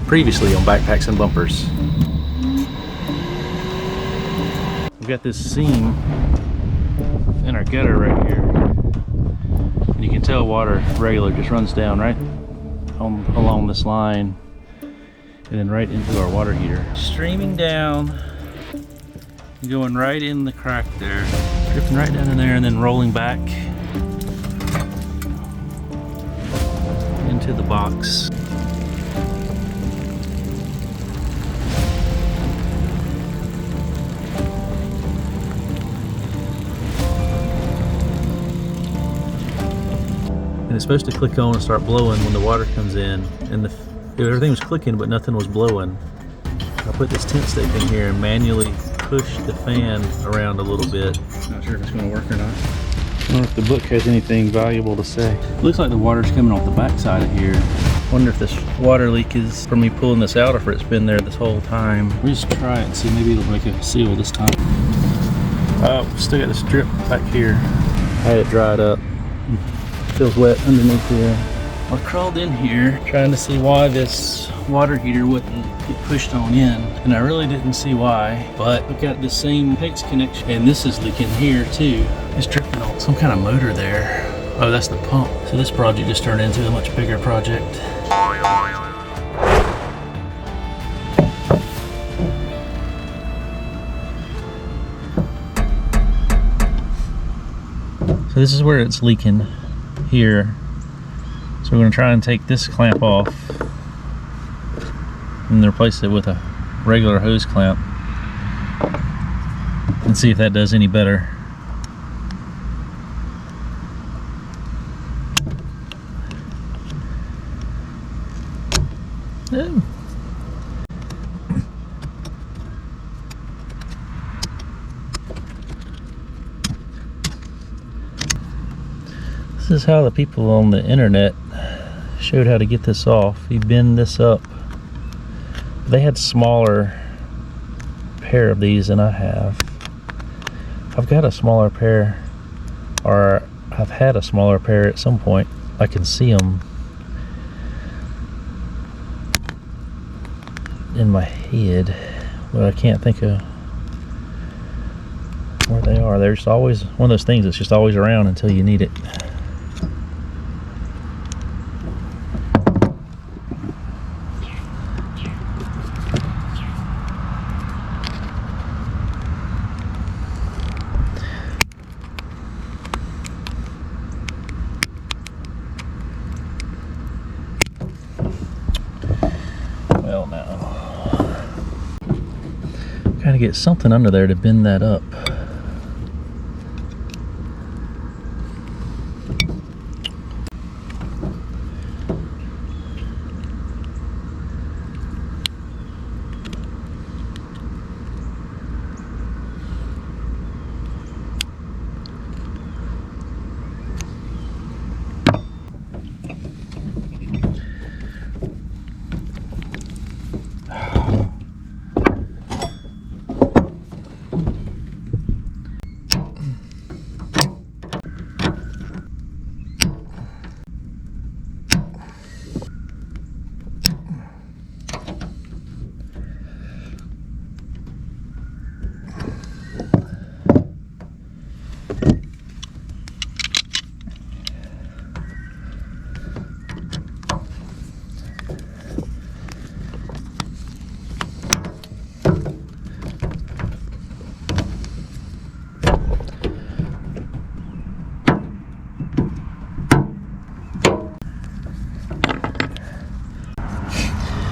Previously on Backpacks and Bumpers. We've got this seam in our gutter right here. And you can tell water regular just runs down right along this line and then right into our water heater. Streaming down, going right in the crack there, dripping right down in there and then rolling back into the box. And it's supposed to click on and start blowing when the water comes in, and everything was clicking but nothing was blowing. I put this tent stake in here and manually push the fan around a little bit. Not sure if it's going to work or not. I wonder if the book has anything valuable to say. Looks like the water's coming off the back side of here. Wonder if this water leak is from me pulling this out or if it's been there this whole time. Let me just try it and see, maybe it'll make a seal this time. Oh, still got this drip back here. I had it dried up. Feels wet underneath here. I crawled in here trying to see why this water heater wouldn't get pushed on in, and I really didn't see why, but I've got the same PEX connection and this is leaking here too. It's dripping on some kind of motor there. Oh, that's the pump. So this project just turned into a much bigger project. So this is where it's leaking here. So we're going to try and take this clamp off and replace it with a regular hose clamp and see if that does any better. Oh. This is how the people on the internet showed how to get this off. You bend this up. They had smaller pair of these than I have. I've got a smaller pair, or I've had a smaller pair at some point. I can see them in my head, but I can't think of where they are. They're just always one of those things that's just always around until you need it. Well, now gotta get something under there to bend that up.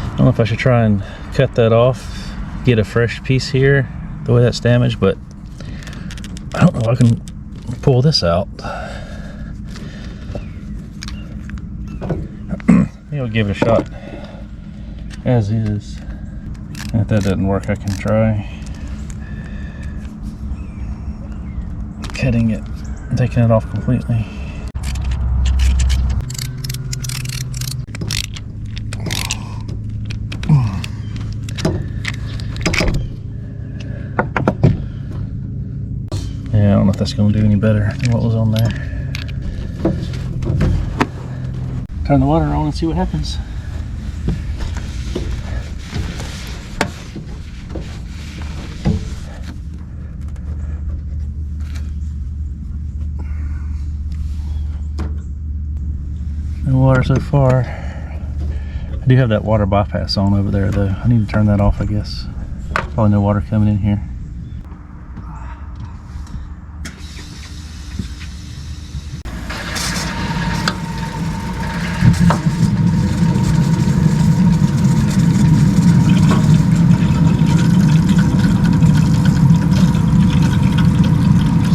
I don't know if I should try and cut that off, get a fresh piece here, the way that's damaged, but I don't know if I can pull this out. Maybe I'll give it a shot as is. And if that doesn't work, I can try cutting it and taking it off completely. Yeah, I don't know if that's going to do any better than what was on there. Turn the water on and see what happens. water so far. I do have that water bypass on over there though. I need to turn that off, I guess. Probably no water coming in here.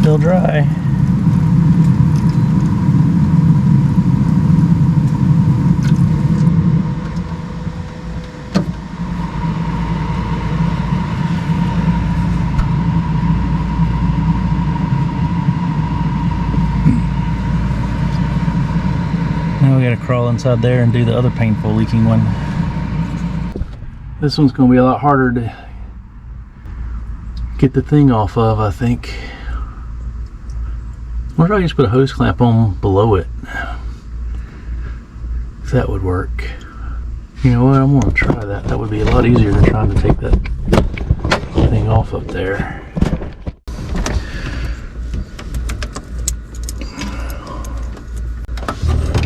Still dry. Now we gotta crawl inside there and do the other painful leaking one. This one's gonna be a lot harder to get the thing off of, I think. I wonder if I can just put a hose clamp on below it. If that would work. You know what, I'm gonna try that. That would be a lot easier than trying to take that thing off up there.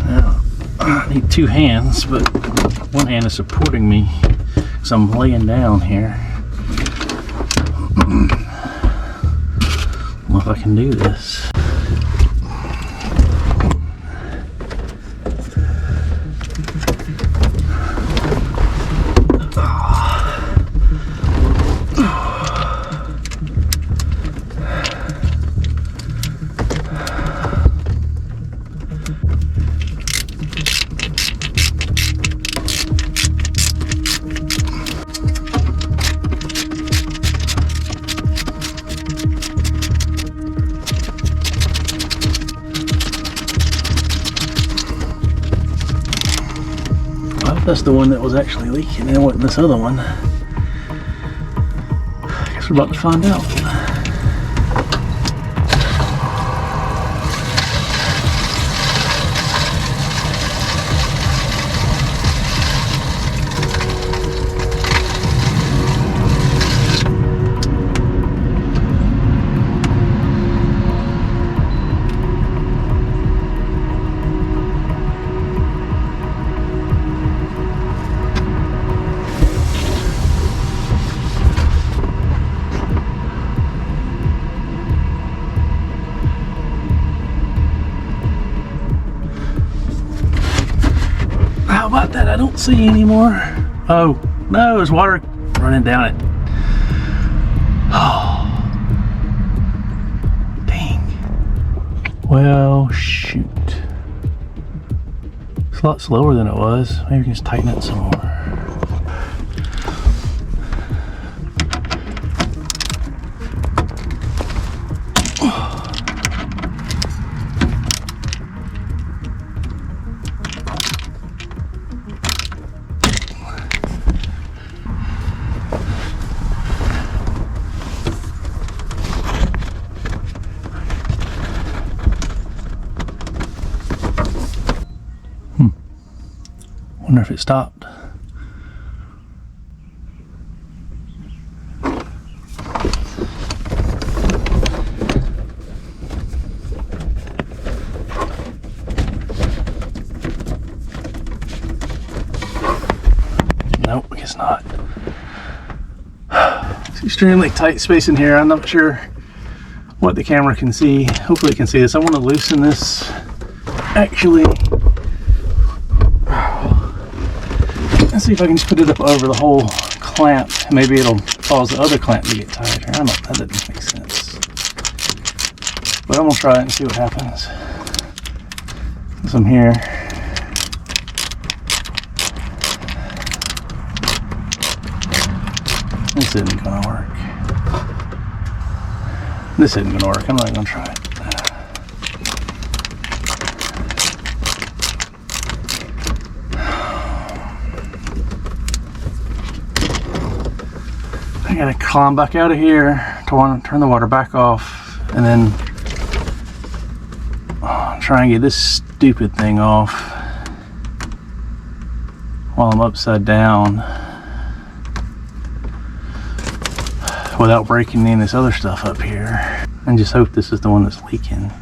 Now, I need two hands, but one hand is supporting me because I'm laying down here. I don't know if I can do this. That's the one that was actually leaking, and it wasn't this other one. I guess we're about to find out. How about that? I don't see anymore. Oh, no, there's water running down it. Oh, dang. Well, shoot. It's a lot slower than it was. Maybe we can just tighten it some more. Wonder if it stopped. Nope, I guess not. It's extremely tight space in here. I'm not sure what the camera can see. Hopefully it can see this. I want to loosen this actually. Let's see if I can just put it up over the whole clamp. Maybe it'll cause the other clamp to get tighter. I don't know, that doesn't make sense. But I'm gonna try it and see what happens. Since I'm here. This isn't gonna work. This isn't gonna work. I'm not gonna try it. I gotta climb back out of here to turn the water back off, and then try and get this stupid thing off while I'm upside down without breaking any of this other stuff up here, and just hope this is the one that's leaking.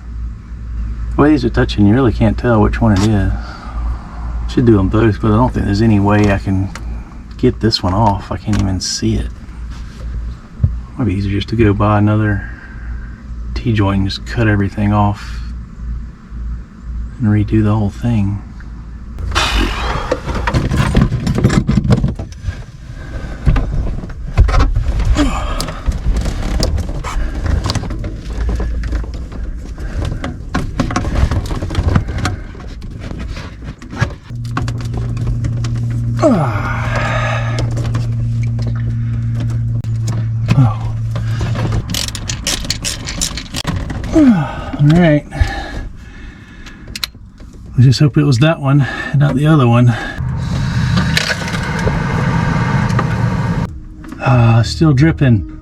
The way these are touching, you really can't tell which one it is. Should do them both, but I don't think there's any way I can get this one off. I can't even see it. Might be easier just to go buy another T-joint and just cut everything off and redo the whole thing. Alright. I just hope it was that one and not the other one. Still dripping.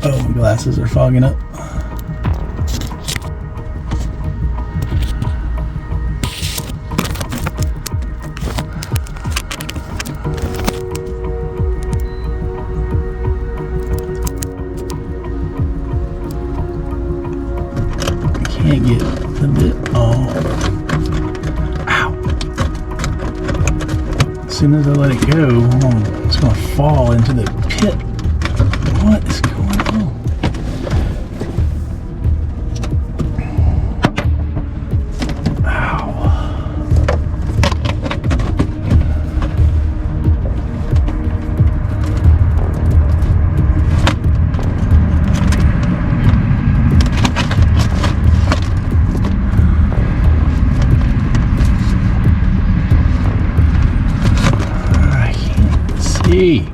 Oh, my glasses are fogging up. Can't get the bit. Oh, ow. As soon as I let it go, it's going to fall into the pit. What is going on? Ow. I can't see.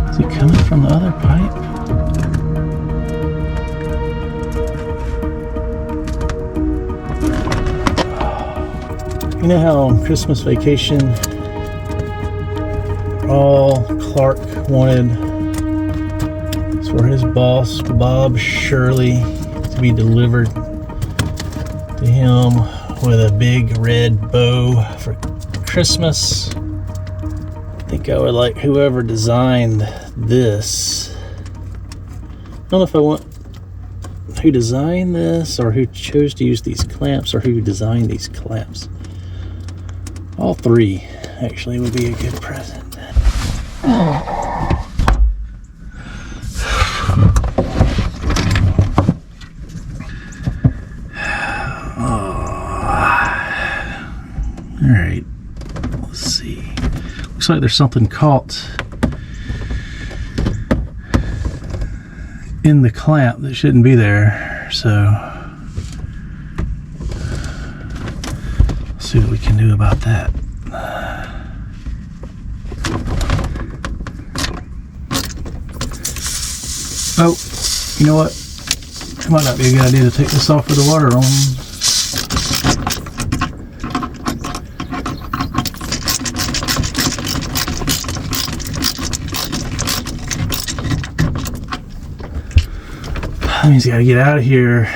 Is it coming from the other pipe? You know how on Christmas Vacation all Clark wanted for his boss, Bob Shirley, to be delivered to him with a big red bow for Christmas? I think I would like whoever designed this. I don't know if I want who designed this or who chose to use these clamps or who designed these clamps. All three actually would be a good present. Alright, let's see. Looks like there's something caught in the clamp that shouldn't be there, so let's see what we can do about that. Oh, you know what? It might not be a good idea to take this off with the water on. That means you gotta get out of here.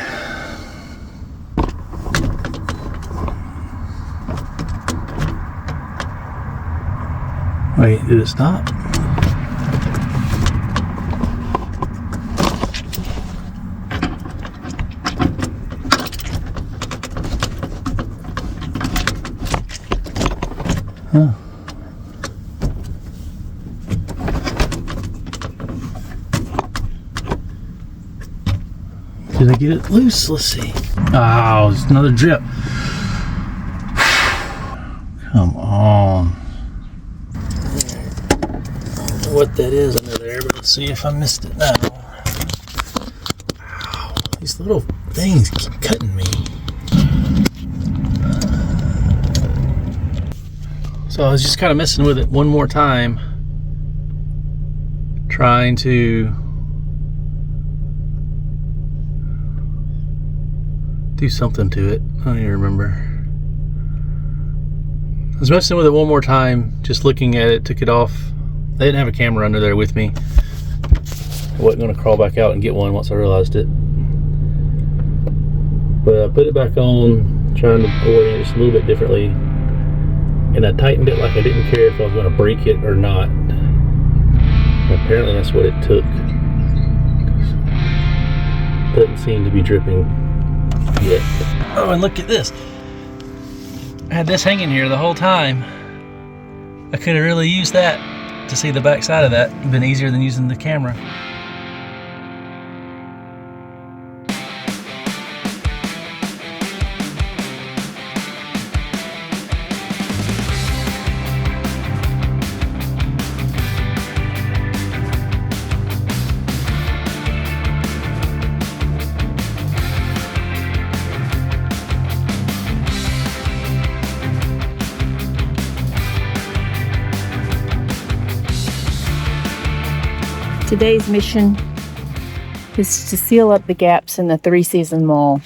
Wait, did it stop? Huh. Did I get it loose? Let's see. Oh, it's another drip. Come on. I don't know what that is under there, but let's see if I missed it now. Ow, these little things keep cutting me. So I was just kind of messing with it one more time, trying to do something to it. I don't even remember. I was messing with it one more time, just looking at it, took it off. I didn't have a camera under there with me. I wasn't going to crawl back out and get one once I realized it. But I put it back on, trying to orient it just a little bit differently. And I tightened it like I didn't care if I was going to break it or not. Apparently that's what it took. Doesn't seem to be dripping yet. Oh, and look at this. I had this hanging here the whole time. I could have really used that to see the back side of that. It'd been easier than using the camera. Today's mission is to seal up the gaps in the 3-season mold.